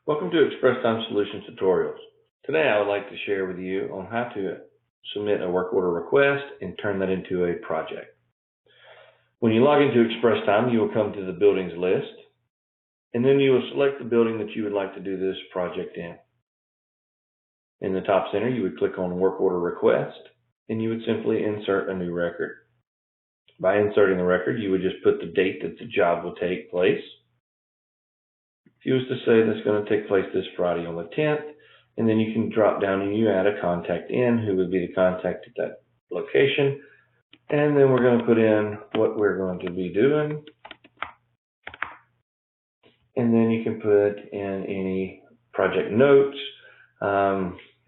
Welcome to ExpressTime Solutions Tutorials. Today I would like to share with you on how to submit a work order request and turn that into a project. When you log into ExpressTime, you will come to the buildings list, and then you will select the building that you would like to do this project in. In the top center, you would click on Work Order Request, and you would simply insert a new record. By inserting the record, you would just put the date that the job will take place. If you was to say that's going to take place this Friday on the 10th, and then you can drop down and you add a contact in who would be the contact at that location. And then we're going to put in what we're going to be doing. And then you can put in any project notes,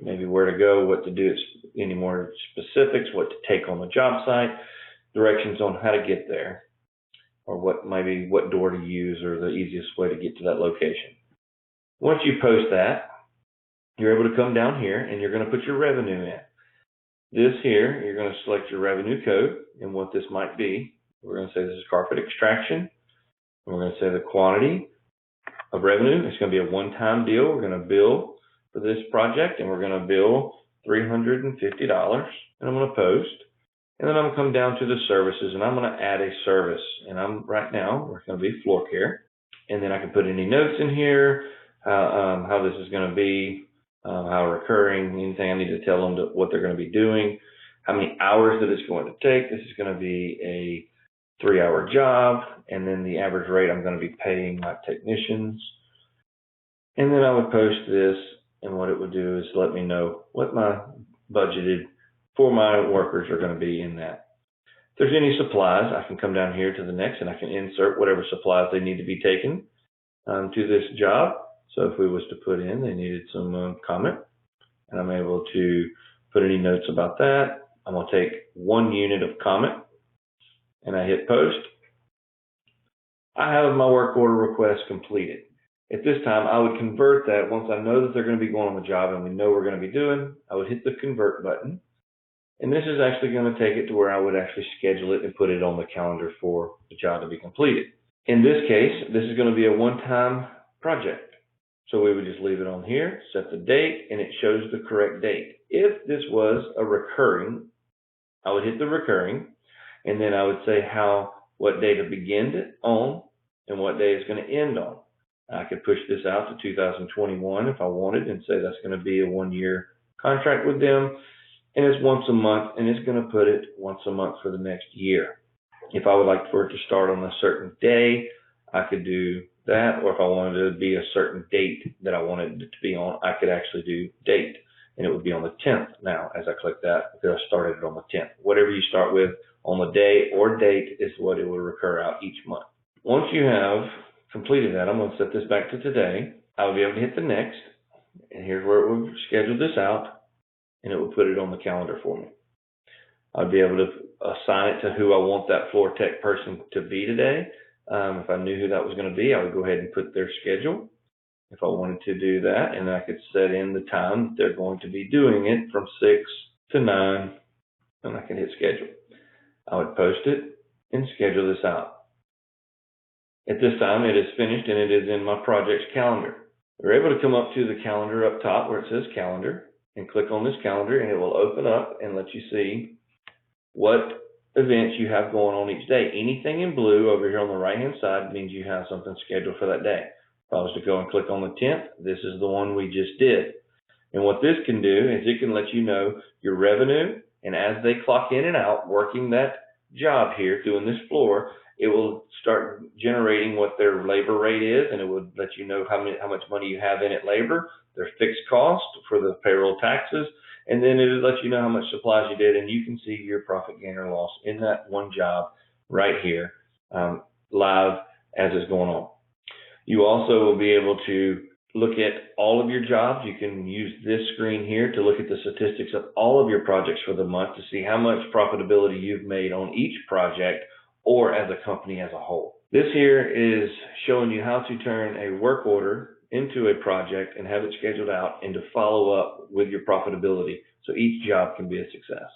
maybe where to go, what to do, any more specifics, what to take on the job site, directions on how to get there, or what door to use, or the easiest way to get to that location. Once you post that, you're able to come down here and you're going to put your revenue in. This here, you're going to select your revenue code and what this might be. We're going to say this is carpet extraction. And we're going to say the quantity of revenue. It's going to be a one-time deal. We're going to bill for this project, and we're going to bill $350. And I'm going to post. And then I'm going to come down to the services, and I'm going to add a service. And right now, we're going to be floor care. And then I can put any notes in here, how this is going to be, how recurring, anything I need to tell them what they're going to be doing, how many hours that it's going to take. This is going to be a 3-hour job, and then the average rate I'm going to be paying my technicians. And then I would post this, and what it would do is let me know what my budgeted for my workers are going to be in that. If there's any supplies, I can come down here to the next and I can insert whatever supplies they need to be taken to this job. So if we was to put in, they needed some comment, and I'm able to put any notes about that. I'm going to take 1 unit of comment and I hit post. I have my work order request completed. At this time, I would convert that. Once I know that they're going to be going on the job and we know we're going to be doing, I would hit the convert button. And this is actually going to take it to where I would actually schedule it and put it on the calendar for the job to be completed. In this case, this is going to be a one-time project. So we would just leave it on here, set the date, and it shows the correct date. If this was a recurring, I would hit the recurring, and then I would say what day to begin it on and what day it's going to end on. I could push this out to 2021 if I wanted and say that's going to be a 1-year contract with them. And it's once a month, and it's going to put it once a month for the next year. If I would like for it to start on a certain day, I could do that, or if I wanted it to be a certain date that I wanted it to be on, I could actually do date, and it would be on the 10th now as I click that, because I started it on the 10th. Whatever you start with on the day or date is what it will recur out each month. Once you have completed that, I'm going to set this back to today. I'll be able to hit the next, and here's where it will schedule this out, and it will put it on the calendar for me. I'd be able to assign it to who I want that floor tech person to be today. If I knew who that was going to be, I would go ahead and put their schedule if I wanted to do that, and I could set in the time they're going to be doing it from 6 to 9, and I can hit schedule. I would post it and schedule this out. At this time, it is finished and it is in my project's calendar. We're able to come up to the calendar up top where it says calendar and click on this calendar, and it will open up and let you see what events you have going on each day. Anything in blue over here on the right hand side means you have something scheduled for that day. If I was to go and click on the 10th, this is the one we just did. And what this can do is it can let you know your revenue, and as they clock in and out working that job here doing this floor, it will start generating what their labor rate is, and it would let you know how much money you have in it labor, their fixed cost for the payroll taxes, and then it will let you know how much supplies you did, and you can see your profit gain or loss in that one job right here live as it's going on. You also will be able to look at all of your jobs. You can use this screen here to look at the statistics of all of your projects for the month to see how much profitability you've made on each project or as a company as a whole. This here is showing you how to turn a work order into a project and have it scheduled out and to follow up with your profitability so each job can be a success.